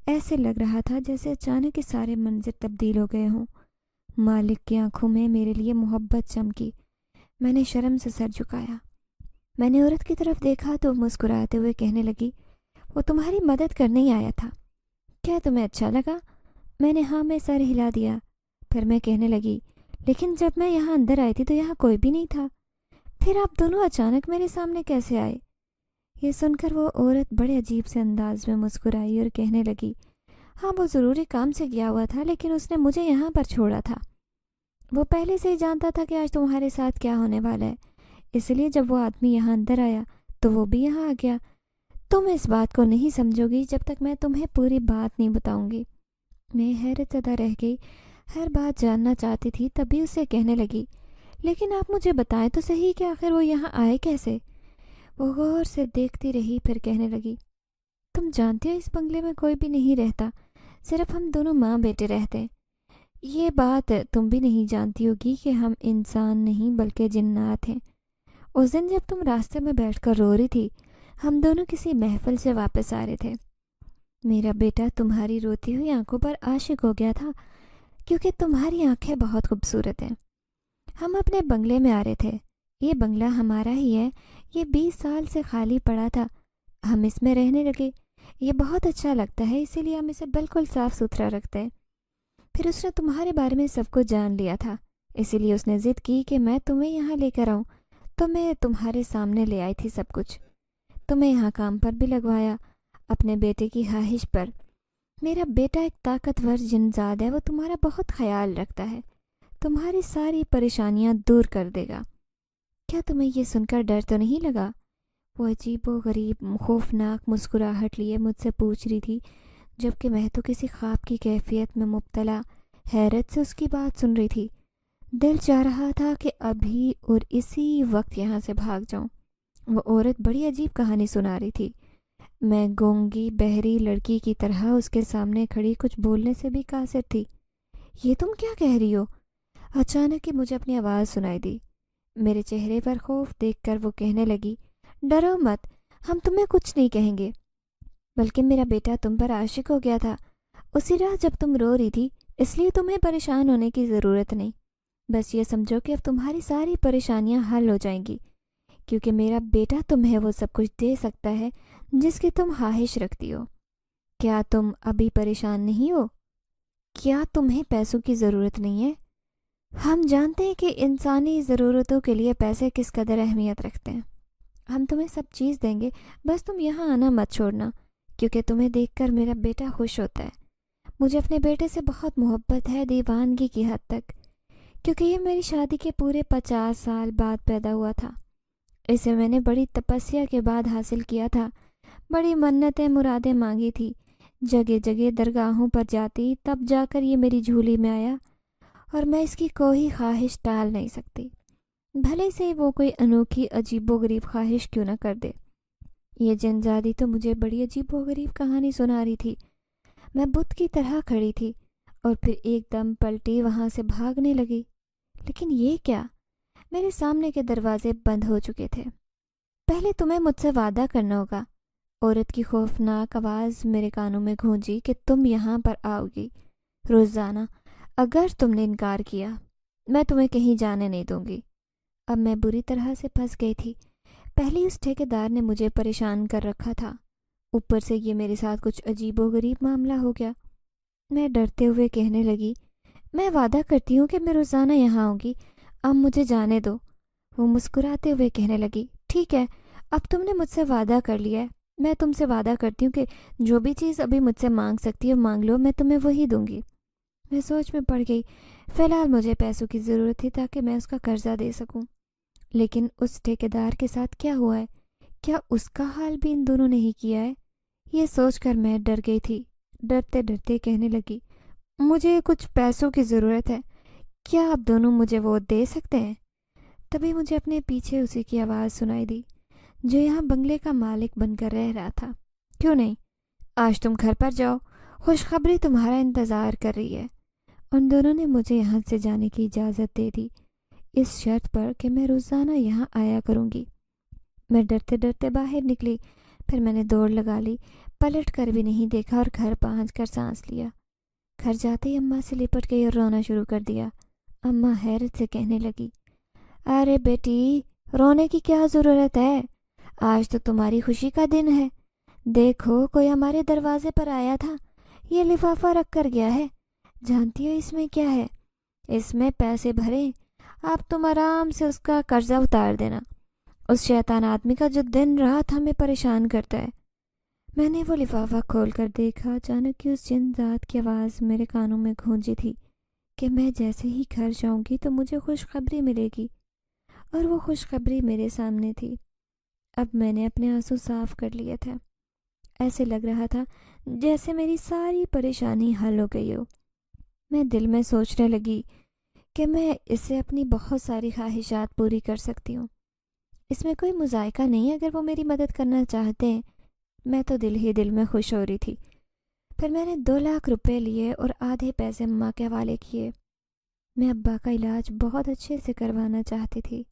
ایسے لگ رہا تھا جیسے اچانک کے سارے منظر تبدیل ہو گئے ہوں۔ مالک کی آنکھوں میں میرے لیے محبت چمکی۔ میں نے شرم سے سر جھکایا۔ میں نے عورت کی طرف دیکھا تو مسکراتے ہوئے کہنے لگی، وہ تمہاری مدد کرنے ہی آیا تھا، کیا تمہیں اچھا لگا؟ میں نے ہاں میں سر ہلا دیا۔ پھر میں کہنے لگی، لیکن جب میں یہاں اندر آئی تھی تو یہاں کوئی بھی نہیں تھا، پھر آپ دونوں اچانک میرے سامنے کیسے آئے؟ یہ سن کر وہ عورت بڑے عجیب سے انداز میں مسکرائی اور کہنے لگی، ہاں وہ ضروری کام سے گیا ہوا تھا، لیکن اس نے مجھے یہاں پر چھوڑا تھا۔ وہ پہلے سے ہی جانتا تھا کہ آج تمہارے ساتھ کیا ہونے والا ہے، اس لیے جب وہ آدمی یہاں اندر آیا تو وہ بھی یہاں آ گیا۔ تم اس بات کو نہیں سمجھو گی جب تک میں تمہیں پوری بات نہیں بتاؤں گی۔ میں حیرت زدہ رہ گئی، ہر بات جاننا چاہتی تھی، تبھی اسے کہنے لگی، لیکن آپ مجھے بتائیں تو صحیح کہ آخر وہ یہاں آئے کیسے؟ وہ غور سے دیکھتی رہی، پھر کہنے لگی، تم جانتی ہو اس بنگلے میں کوئی بھی نہیں رہتا، صرف ہم دونوں ماں بیٹے رہتے ہیں۔ یہ بات تم بھی نہیں جانتی ہوگی کہ ہم انسان نہیں بلکہ جنات ہیں۔ اس دن جب تم راستے میں بیٹھ کر رو رہی تھی، ہم دونوں کسی محفل سے واپس آ رہے تھے۔ میرا بیٹا تمہاری روتی ہوئی آنکھوں پر عاشق ہو گیا تھا کیونکہ تمہاری آنکھیں بہت خوبصورت ہیں۔ ہم اپنے بنگلے میں آ رہے تھے۔ یہ بنگلہ ہمارا ہی ہے، یہ 20 سال سے خالی پڑا تھا، ہم اس میں رہنے لگے۔ یہ بہت اچھا لگتا ہے، اسی لیے ہم اسے بالکل صاف ستھرا رکھتے ہیں۔ پھر اس نے تمہارے بارے میں سب کچھ جان لیا تھا، اسی لیے اس نے ضد کی کہ میں تمہیں یہاں لے کر آؤں، تو میں تمہارے سامنے لے آئی تھی سب کچھ۔ تمہیں یہاں کام پر بھی لگوایا، اپنے بیٹے کی خواہش پر۔ میرا بیٹا ایک طاقتور جنزاد ہے، وہ تمہارا بہت خیال رکھتا ہے، تمہاری ساری پریشانیاں دور کر دے گا۔ کیا تمہیں یہ سن کر ڈر تو نہیں لگا؟ وہ عجیب و غریب خوفناک مسکراہٹ لیے مجھ سے پوچھ رہی تھی، جبکہ میں تو کسی خواب کی کیفیت میں مبتلا حیرت سے اس کی بات سن رہی تھی۔ دل چاہ رہا تھا کہ ابھی اور اسی وقت یہاں سے بھاگ جاؤں۔ وہ عورت بڑی عجیب کہانی سنا رہی تھی۔ میں گونگی بہری لڑکی کی طرح اس کے سامنے کھڑی کچھ بولنے سے بھی قاصر تھی۔ یہ تم کیا کہہ رہی ہو؟ اچانک ہی مجھے اپنی آواز سنائی دی۔ میرے چہرے پر خوف دیکھ کر وہ کہنے لگی، ڈرو مت، ہم تمہیں کچھ نہیں کہیں گے، بلکہ میرا بیٹا تم پر عاشق ہو گیا تھا اسی رات جب تم رو رہی تھی، اس لیے تمہیں پریشان ہونے کی ضرورت نہیں۔ بس یہ سمجھو کہ اب تمہاری ساری پریشانیاں حل ہو جائیں گی، کیونکہ میرا بیٹا تمہیں وہ سب کچھ دے سکتا ہے جس کی تم خواہش رکھتی ہو۔ کیا تم ابھی پریشان نہیں ہو؟ کیا تمہیں پیسوں کی ضرورت نہیں ہے؟ ہم جانتے ہیں کہ انسانی ضرورتوں کے لیے پیسے کس قدر اہمیت رکھتے ہیں۔ ہم تمہیں سب چیز دیں گے، بس تم یہاں آنا مت چھوڑنا، کیونکہ تمہیں دیکھ کر میرا بیٹا خوش ہوتا ہے۔ مجھے اپنے بیٹے سے بہت محبت ہے، دیوانگی کی حد تک، کیونکہ یہ میری شادی کے پورے 50 سال بعد پیدا ہوا تھا۔ اسے میں نے بڑی تپسیا کے بعد حاصل کیا تھا، بڑی منتیں مرادیں مانگی تھی، جگہ جگہ درگاہوں پر جاتی، تب جا کر یہ میری جھولی میں آیا، اور میں اس کی کوئی خواہش ٹال نہیں سکتی، بھلے سے وہ کوئی انوکھی عجیب و غریب خواہش کیوں نہ کر دے۔ یہ جنزادی تو مجھے بڑی عجیب و غریب کہانی سنا رہی تھی۔ میں بت کی طرح کھڑی تھی اور پھر ایک دم پلٹی وہاں سے بھاگنے لگی۔ لیکن یہ کیا؟ میرے سامنے کے دروازے بند ہو چکے تھے۔ پہلے تمہیں مجھ سے وعدہ کرنا ہوگا۔ عورت کی خوفناک آواز میرے کانوں میں گونجی کہ تم یہاں پر آؤ گی روزانہ۔ اگر تم نے انکار کیا، میں تمہیں کہیں جانے نہیں دوں گی۔ اب میں بری طرح سے پھنس گئی تھی۔ پہلے اس ٹھیکیدار نے مجھے پریشان کر رکھا تھا، اوپر سے یہ میرے ساتھ کچھ عجیب و غریب معاملہ ہو گیا۔ میں ڈرتے ہوئے کہنے لگی، میں وعدہ کرتی ہوں کہ میں روزانہ یہاں آؤں گی، اب مجھے جانے دو۔ وہ مسکراتے ہوئے کہنے لگی، ٹھیک ہے، اب تم نے مجھ سے وعدہ کر لیا ہے، میں تم سے وعدہ کرتی ہوں کہ جو بھی چیز ابھی مجھ سے مانگ سکتی ہو مانگ لو، میں تمہیں وہی دوں گی۔ میں سوچ میں پڑ گئی۔ فی الحال مجھے پیسوں کی ضرورت تھی تاکہ میں اس کا قرضہ دے سکوں، لیکن اس ٹھیکیدار کے ساتھ کیا ہوا ہے؟ کیا اس کا حال بھی ان دونوں نے ہی کیا ہے؟ یہ سوچ کر میں ڈر گئی تھی۔ ڈرتے ڈرتے کہنے لگی، مجھے کچھ پیسوں کی ضرورت ہے، کیا آپ دونوں مجھے وہ دے سکتے ہیں؟ تبھی مجھے اپنے پیچھے اسی کی آواز سنائی دی، جو یہاں بنگلے کا مالک بن کر رہ رہا تھا، کیوں نہیں، آج تم گھر پر جاؤ، خوشخبری تمہارا انتظار کر رہی ہے۔ ان دونوں نے مجھے یہاں سے جانے کی اجازت دے دی، اس شرط پر کہ میں روزانہ یہاں آیا کروں گی۔ میں ڈرتے ڈرتے باہر نکلی، پھر میں نے دوڑ لگا لی، پلٹ کر بھی نہیں دیکھا اور گھر پہنچ کر سانس لیا۔ گھر جاتے ہی اماں سے لپٹ گئی اور رونا شروع کر دیا۔ اماں حیرت سے کہنے لگی، ارے بیٹی، رونے کی کیا ضرورت ہے؟ آج تو تمہاری خوشی کا دن ہے۔ دیکھو، کوئی ہمارے دروازے پر آیا تھا، یہ لفافہ رکھ کر گیا ہے، جانتی ہو اس میں کیا ہے؟ اس میں پیسے بھرے، اب تم آرام سے اس کا قرضہ اتار دینا، اس شیطان آدمی کا جو دن رات ہمیں پریشان کرتا ہے۔ میں نے وہ لفافہ کھول کر دیکھا، اچانک کہ اس جن ذات کی آواز میرے کانوں میں گونجی تھی کہ میں جیسے ہی گھر جاؤں گی تو مجھے خوشخبری ملے گی، اور وہ خوشخبری میرے سامنے تھی۔ اب میں نے اپنے آنسو صاف کر لیے تھے، ایسے لگ رہا تھا جیسے میری ساری پریشانی حل ہو گئی ہو۔ میں دل میں سوچنے لگی کہ میں اس سے اپنی بہت ساری خواہشات پوری کر سکتی ہوں۔ اس میں کوئی مذائقہ نہیں، اگر وہ میری مدد کرنا چاہتے ہیں۔ میں تو دل ہی دل میں خوش ہو رہی تھی۔ پھر میں نے 2 لاکھ روپے لیے اور آدھے پیسے اماں کے حوالے کیے۔ میں ابا کا علاج بہت اچھے سے کروانا چاہتی تھی۔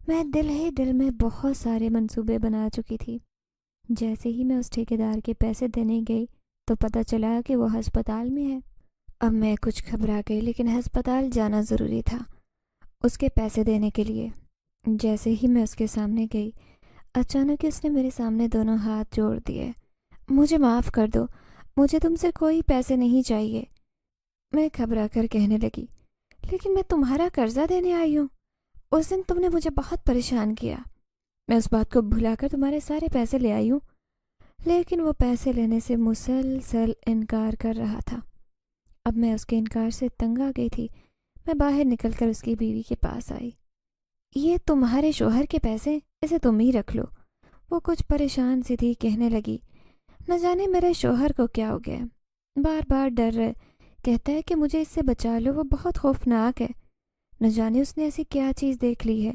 میں دل ہی دل میں بہت سارے منصوبے بنا چکی تھی۔ جیسے ہی میں اس ٹھیکیدار کے پیسے دینے گئی تو پتہ چلا کہ وہ ہسپتال میں ہے۔ اب میں کچھ گھبرا گئی، لیکن ہسپتال جانا ضروری تھا اس کے پیسے دینے کے لیے۔ جیسے ہی میں اس کے سامنے گئی، اچانک اس نے میرے سامنے دونوں ہاتھ جوڑ دیے۔ مجھے معاف کر دو، مجھے تم سے کوئی پیسے نہیں چاہیے۔ میں گھبرا کر کہنے لگی، لیکن میں تمہارا قرضہ دینے آئی ہوں۔ اس دن تم نے مجھے بہت پریشان کیا، میں اس بات کو بھلا کر تمہارے سارے پیسے لے آئی ہوں۔ لیکن وہ پیسے لینے سے مسلسل انکار کر رہا تھا۔ اب میں اس کے انکار سے تنگ آ گئی تھی۔ میں باہر نکل کر اس کی بیوی کے پاس آئی۔ یہ تمہارے شوہر کے پیسے، اسے تم ہی رکھ لو۔ وہ کچھ پریشان سی تھی، کہنے لگی، نہ جانے میرے شوہر کو کیا ہو گیا، بار بار ڈر رہے، کہتا ہے کہ مجھے اس سے بچا لو، وہ بہت خوفناک ہے، نہ جانے اس نے ایسی کیا چیز دیکھ لی ہے۔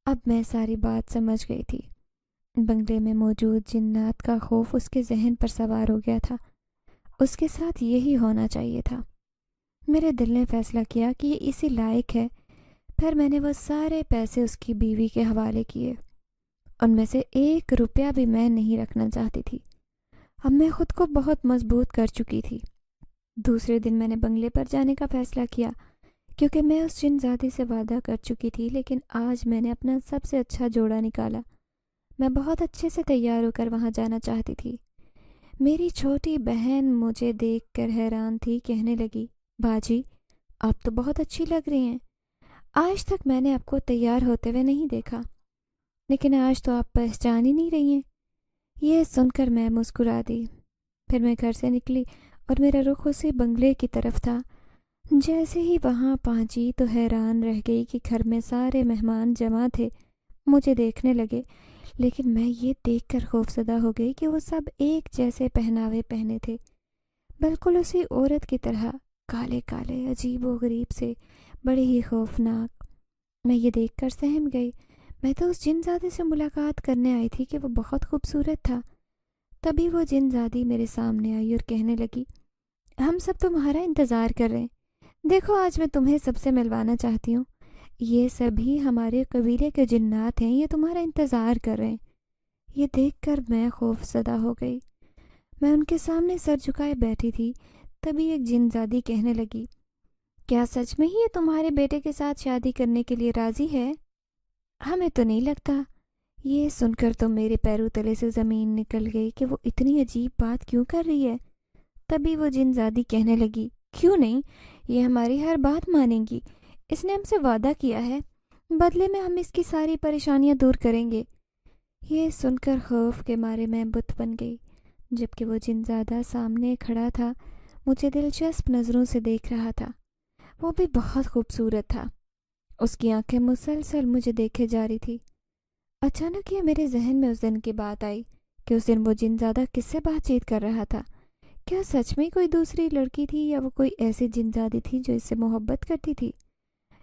اب میں ساری بات سمجھ گئی تھی۔ بنگلے میں موجود جنات کا خوف اس کے ذہن پر سوار ہو گیا تھا۔ اس کے ساتھ یہی ہونا چاہیے تھا۔ میرے دل نے فیصلہ کیا کہ یہ اسی لائق ہے۔ پھر میں نے وہ سارے پیسے اس کی بیوی کے حوالے کیے۔ ان میں سے 1 روپیہ بھی میں نہیں رکھنا چاہتی تھی۔ اب میں خود کو بہت مضبوط کر چکی تھی۔ دوسرے دن میں نے بنگلے پر جانے کا فیصلہ کیا، کیونکہ میں اس جن زادی سے وعدہ کر چکی تھی، لیکن آج میں نے اپنا سب سے اچھا جوڑا نکالا۔ میں بہت اچھے سے تیار ہو کر وہاں جانا چاہتی تھی۔ میری چھوٹی بہن مجھے دیکھ کر حیران تھی، کہنے لگی، باجی آپ تو بہت اچھی لگ رہی ہیں، آج تک میں نے آپ کو تیار ہوتے ہوئے نہیں دیکھا، لیکن آج تو آپ پہچان ہی نہیں رہی ہیں۔ یہ سن کر میں مسکرا دی۔ پھر میں گھر سے نکلی اور میرا رخ اسی بنگلے کی طرف تھا۔ جیسے ہی وہاں پہنچی تو حیران رہ گئی کہ گھر میں سارے مہمان جمع تھے، مجھے دیکھنے لگے، لیکن میں یہ دیکھ کر خوفزدہ ہو گئی کہ وہ سب ایک جیسے پہناوے پہنے تھے، بالکل اسی عورت کی طرح، کالے کالے، عجیب و غریب سے، بڑے ہی خوفناک۔ میں یہ دیکھ کر سہم گئی۔ میں تو اس جن زادی سے ملاقات کرنے آئی تھی کہ وہ بہت خوبصورت تھا۔ تبھی وہ جن زادی میرے سامنے آئی اور کہنے لگی، ہم سب تمہارا انتظار کر رہے ہیں، دیکھو آج میں تمہیں سب سے ملوانا چاہتی ہوں، یہ سبھی ہمارے قبیلے کے جنات ہیں، یہ تمہارا انتظار کر رہے ہیں۔ یہ دیکھ کر میں خوف زدہ ہو گئی۔ میں ان کے سامنے سر جھکائے بیٹھی تھی، تبھی ایک جن زادی کہنے لگی، کیا سچ میں ہی یہ تمہارے بیٹے کے ساتھ شادی کرنے کے لیے راضی ہے؟ ہمیں تو نہیں لگتا۔ یہ سن کر تو میرے پیروں تلے سے زمین نکل گئی کہ وہ اتنی عجیب بات کیوں کر رہی ہے۔ تبھی وہ جن زادی کہنے لگی، کیوں نہیں، یہ ہماری ہر بات مانیں گی، اس نے ہم سے وعدہ کیا ہے، بدلے میں ہم اس کی ساری پریشانیاں دور کریں گے۔ یہ سن کر خوف کے مارے میں بت بن گئی، جبکہ وہ جن زادہ سامنے کھڑا تھا، مجھے دلچسپ نظروں سے دیکھ رہا تھا۔ وہ بھی بہت خوبصورت تھا، اس کی آنکھیں مسلسل مجھے دیکھے جا رہی تھی۔ اچانک یہ میرے ذہن میں اس دن کی بات آئی کہ اس دن وہ جن زادہ کس سے بات چیت کر رہا تھا۔ کیا سچ میں کوئی دوسری لڑکی تھی یا وہ کوئی ایسی جن زادی تھی جو اس سے محبت کرتی تھی؟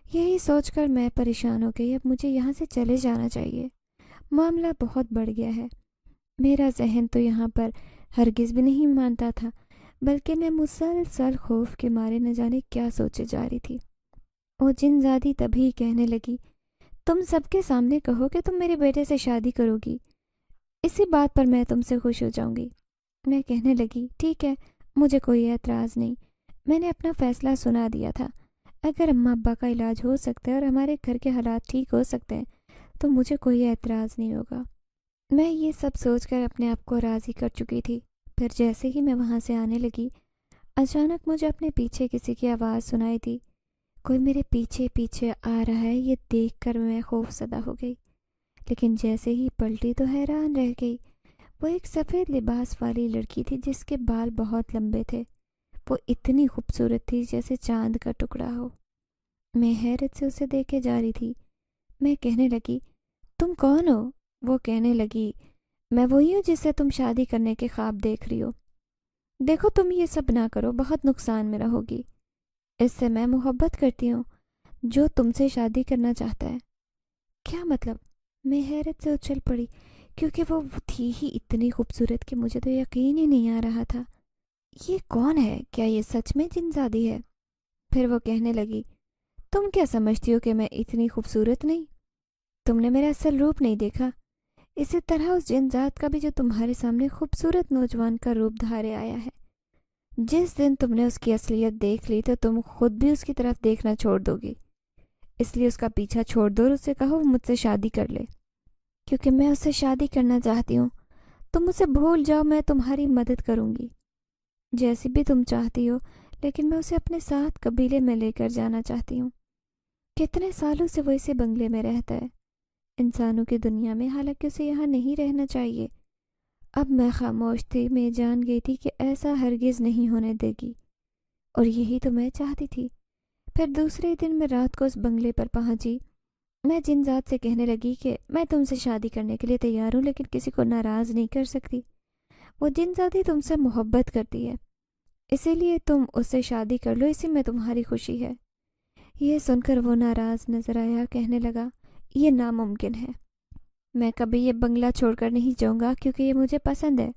یہی سوچ کر میں پریشان ہو گئی۔ اب مجھے یہاں سے چلے جانا چاہیے، معاملہ بہت بڑھ گیا ہے۔ میرا ذہن تو یہاں پر ہرگز بھی نہیں مانتا تھا، بلکہ میں مسلسل خوف کے مارے نہ جانے کیا سوچے جا رہی تھی۔ وہ جن زادی تبھی کہنے لگی، تم سب کے سامنے کہو کہ تم میرے بیٹے سے شادی کرو گی، اسی بات پر میں تم سے خوش ہو جاؤں گی۔ میں کہنے لگی، ٹھیک ہے، مجھے کوئی اعتراض نہیں، میں نے اپنا فیصلہ سنا دیا تھا، اگر اماں ابا کا علاج ہو سکتا ہے اور ہمارے گھر کے حالات ٹھیک ہو سکتے ہیں تو مجھے کوئی اعتراض نہیں ہوگا۔ میں یہ سب سوچ کر اپنے آپ کو راضی کر چکی تھی۔ پھر جیسے ہی میں وہاں سے آنے لگی، اچانک مجھے اپنے پیچھے کسی کی آواز سنائی دی۔ کوئی میرے پیچھے پیچھے آ رہا ہے، یہ دیکھ کر میں خوف زدہ ہو گئی، لیکن جیسے ہی پلٹی تو حیران رہ گئی۔ وہ ایک سفید لباس والی لڑکی تھی جس کے بال بہت لمبے تھے۔ وہ اتنی خوبصورت تھی جیسے چاند کا ٹکڑا ہو۔ میں حیرت سے اسے دیکھے جا رہی تھی۔ میں کہنے لگی، تم کون ہو؟ وہ کہنے لگی، میں وہی ہوں جس سے تم شادی کرنے کے خواب دیکھ رہی ہو۔ دیکھو تم یہ سب نہ کرو، بہت نقصان میرا ہوگی، اس سے میں محبت کرتی ہوں، جو تم سے شادی کرنا چاہتا ہے۔ کیا مطلب؟ میں حیرت سے اچھل پڑی، کیونکہ وہ تھی ہی اتنی خوبصورت کہ مجھے تو یقین ہی نہیں آ رہا تھا۔ یہ کون ہے؟ کیا یہ سچ میں جن زادی ہے؟ پھر وہ کہنے لگی، تم کیا سمجھتی ہو کہ میں اتنی خوبصورت نہیں؟ تم نے میرا اصل روپ نہیں دیکھا۔ اسی طرح اس جن ذات کا بھی جو تمہارے سامنے خوبصورت نوجوان کا روپ دھارے آیا ہے، جس دن تم نے اس کی اصلیت دیکھ لی تو تم خود بھی اس کی طرف دیکھنا چھوڑ دو گی۔ اس لیے اس کا پیچھا چھوڑ دو اور اس سے کہو وہ مجھ سے شادی کر لے، کیونکہ میں اس سے شادی کرنا چاہتی ہوں۔ تم اسے بھول جاؤ، میں تمہاری مدد کروں گی جیسی بھی تم چاہتی ہو، لیکن میں اسے اپنے ساتھ قبیلے میں لے کر جانا چاہتی ہوں۔ کتنے سالوں سے وہ اسی بنگلے میں رہتا ہے، انسانوں کی دنیا میں، حالانکہ اسے یہاں نہیں رہنا چاہیے۔ اب میں خاموش تھی، میں جان گئی تھی کہ ایسا ہرگز نہیں ہونے دے گی، اور یہی تو میں چاہتی تھی۔ پھر دوسرے دن میں رات کو اس بنگلے پر پہنچی۔ میں جن ذات سے کہنے لگی کہ میں تم سے شادی کرنے کے لیے تیار ہوں، لیکن کسی کو ناراض نہیں کر سکتی۔ وہ جن ذاتی تم سے محبت کرتی ہے، اسی لیے تم اس سے شادی کر لو، اسی میں تمہاری خوشی ہے۔ یہ سن کر وہ ناراض نظر آیا، کہنے لگا، یہ ناممکن ہے، میں کبھی یہ بنگلہ چھوڑ کر نہیں جاؤں گا، کیونکہ یہ مجھے پسند ہے۔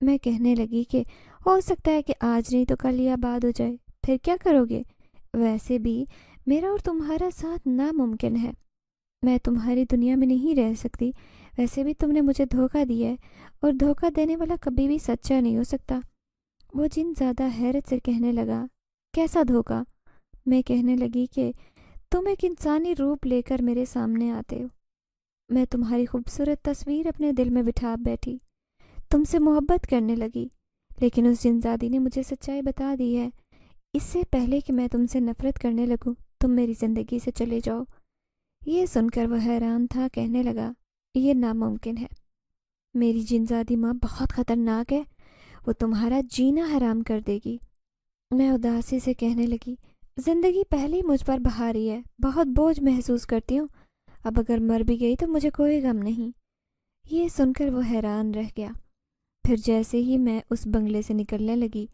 میں کہنے لگی کہ ہو سکتا ہے کہ آج نہیں تو کل یا بعد ہو جائے، پھر کیا کرو گے؟ ویسے بھی میرا اور تمہارا ساتھ ناممکن ہے، میں تمہاری دنیا میں نہیں رہ سکتی۔ ویسے بھی تم نے مجھے دھوکہ دیا ہے، اور دھوکہ دینے والا کبھی بھی سچا نہیں ہو سکتا۔ وہ جن زیادہ حیرت سے کہنے لگا، کیسا دھوکہ؟ میں کہنے لگی کہ تم ایک انسانی روپ لے کر میرے سامنے آتے ہو، میں تمہاری خوبصورت تصویر اپنے دل میں بٹھا بیٹھی، تم سے محبت کرنے لگی، لیکن اس جن زادی نے مجھے سچائی بتا دی ہے۔ اس سے پہلے کہ میں تم سے نفرت کرنے لگوں، تم میری زندگی سے چلے جاؤ۔ یہ سن کر وہ حیران تھا، کہنے لگا، یہ ناممکن ہے، میری جن زادی ماں بہت خطرناک ہے، وہ تمہارا جینا حرام کر دے گی۔ میں اداسی سے کہنے لگی، زندگی پہلے ہی مجھ پر بھاری ہے، بہت بوجھ محسوس کرتی ہوں، اب اگر مر بھی گئی تو مجھے کوئی غم نہیں۔ یہ سن کر وہ حیران رہ گیا۔ پھر جیسے ہی میں اس بنگلے سے نکلنے لگی،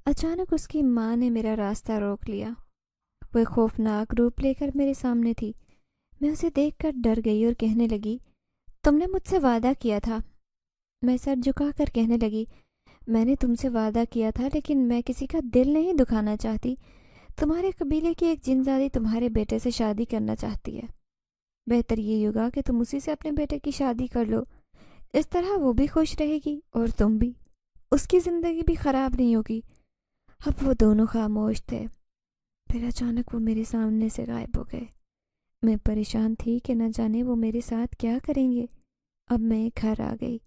اچانک اس کی ماں نے میرا راستہ روک لیا۔ وہ خوفناک روپ لے کر میرے سامنے تھی۔ میں اسے دیکھ کر ڈر گئی اور کہنے لگی، تم نے مجھ سے وعدہ کیا تھا۔ میں سر جھکا کر کہنے لگی، میں نے تم سے وعدہ کیا تھا، لیکن میں کسی کا دل نہیں دکھانا چاہتی۔ تمہارے قبیلے کی ایک جن زادی تمہارے بیٹے سے شادی کرنا چاہتی ہے، بہتر یہ ہوگا کہ تم اسی سے اپنے بیٹے کی شادی کر لو، اس طرح وہ بھی خوش رہے گی اور تم بھی، اس کی زندگی بھی خراب نہیں ہوگی۔ اب وہ دونوں خاموش تھے، پھر اچانک وہ میرے سامنے سے غائب ہو گئے۔ میں پریشان تھی کہ نہ جانے وہ میرے ساتھ کیا کریں گے۔ اب میں گھر آ گئی۔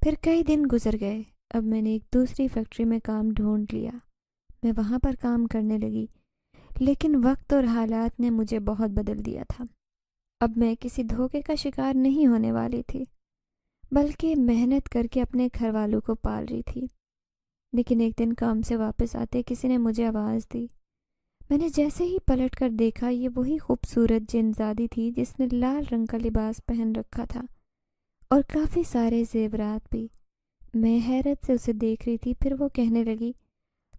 پھر کئی دن گزر گئے۔ اب میں نے ایک دوسری فیکٹری میں کام ڈھونڈ لیا، میں وہاں پر کام کرنے لگی، لیکن وقت اور حالات نے مجھے بہت بدل دیا تھا۔ اب میں کسی دھوکے کا شکار نہیں ہونے والی تھی، بلکہ محنت کر کے اپنے گھر والوں کو پال رہی تھی۔ لیکن ایک دن کام سے واپس آتے کسی نے مجھے آواز دی۔ میں نے جیسے ہی پلٹ کر دیکھا، یہ وہی خوبصورت جن زادی تھی جس نے لال رنگ کا لباس پہن رکھا تھا اور کافی سارے زیورات بھی۔ میں حیرت سے اسے دیکھ رہی تھی۔ پھر وہ کہنے لگی،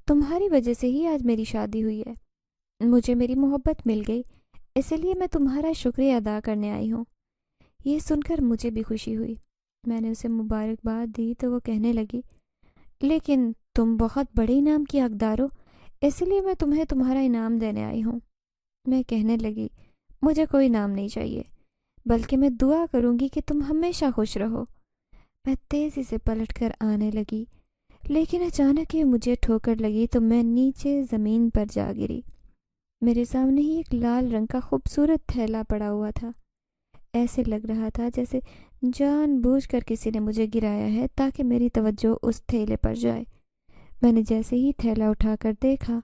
تمہاری وجہ سے ہی آج میری شادی ہوئی ہے، مجھے میری محبت مل گئی، اسی لیے میں تمہارا شکریہ ادا کرنے آئی ہوں۔ یہ سن کر مجھے بھی خوشی ہوئی۔ میں نے اسے مبارکباد دی تو وہ کہنے لگی، لیکن تم بہت بڑے انعام کی حقدار ہو، اسی لیے میں تمہیں تمہارا انعام دینے آئی ہوں۔ میں کہنے لگی، مجھے کوئی انعام نہیں چاہیے، بلکہ میں دعا کروں گی کہ تم ہمیشہ خوش رہو۔ میں تیزی سے پلٹ کر آنے لگی، لیکن اچانک ہی مجھے ٹھوکر لگی تو میں نیچے زمین پر جا گری۔ میرے سامنے ہی ایک لال رنگ کا خوبصورت تھیلا پڑا ہوا تھا۔ ایسے لگ رہا تھا جیسے جان بوجھ کر کسی نے مجھے گرایا ہے تاکہ میری توجہ اس تھیلے پر جائے۔ میں نے جیسے ہی تھیلا اٹھا کر دیکھا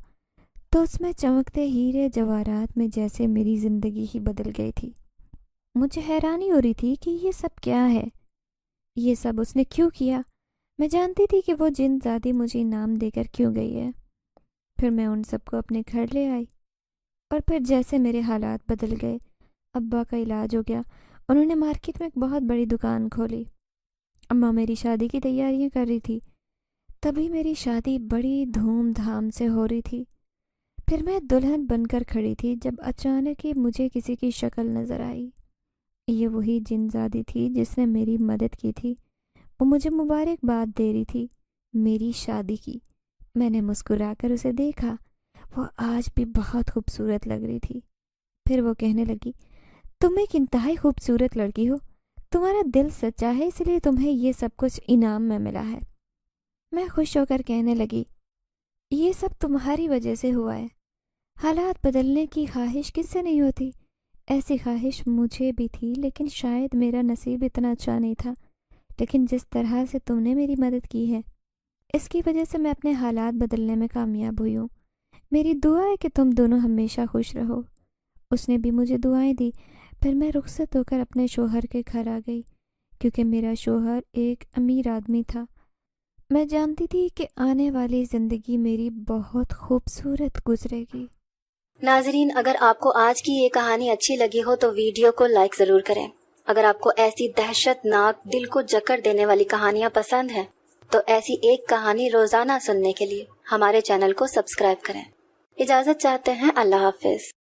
تو اس میں چمکتے ہیرے جواہرات میں جیسے میری زندگی ہی بدل گئی تھی۔ مجھے حیرانی ہو رہی تھی کہ یہ سب کیا ہے، یہ سب اس نے کیوں کیا۔ میں جانتی تھی کہ وہ جن زادی مجھے انعام دے کر کیوں گئی ہے۔ پھر میں ان سب کو اپنے گھر لے آئی، اور پھر جیسے میرے حالات بدل گئے، ابا کا علاج ہو گیا، انہوں نے مارکیٹ میں ایک بہت بڑی دکان کھولی۔ اماں میری شادی کی تیاریاں کر رہی تھی۔ تبھی میری شادی بڑی دھوم دھام سے ہو رہی تھی۔ پھر میں دلہن بن کر کھڑی تھی جب اچانک ہی مجھے کسی کی شکل نظر آئی۔ یہ وہی جن زادی تھی جس نے میری مدد کی تھی۔ وہ مجھے مبارکباد دے رہی تھی میری شادی کی۔ میں نے مسکرا کر اسے دیکھا۔ وہ آج بھی بہت خوبصورت لگ رہی تھی۔ پھر وہ کہنے لگی، تم ایک انتہائی خوبصورت لڑکی ہو، تمہارا دل سچا ہے، اس لیے تمہیں یہ سب کچھ انعام میں ملا ہے۔ میں خوش ہو کر کہنے لگی، یہ سب تمہاری وجہ سے ہوا ہے۔ حالات بدلنے کی خواہش کس سے نہیں ہوتی؟ ایسی خواہش مجھے بھی تھی، لیکن شاید میرا نصیب اتنا اچھا نہیں تھا۔ لیکن جس طرح سے تم نے میری مدد کی ہے، اس کی وجہ سے میں اپنے حالات بدلنے میں کامیاب ہوئی ہوں۔ میری دعا ہے کہ تم دونوں ہمیشہ خوش رہو۔ اس نے بھی مجھے دعائیں دی۔ پھر میں رخصت ہو کر اپنے شوہر کے گھر آ گئی، کیونکہ میرا شوہر ایک امیر آدمی تھا۔ میں جانتی تھی کہ آنے والی زندگی میری بہت خوبصورت گزرے گی۔ ناظرین، اگر آپ کو آج کی یہ کہانی اچھی لگی ہو تو ویڈیو کو لائک ضرور کریں۔ اگر آپ کو ایسی دہشت ناک، دل کو جکڑ دینے والی کہانیاں پسند ہیں تو ایسی ایک کہانی روزانہ سننے کے لیے ہمارے چینل کو سبسکرائب کریں۔ اجازت چاہتے ہیں، اللہ حافظ۔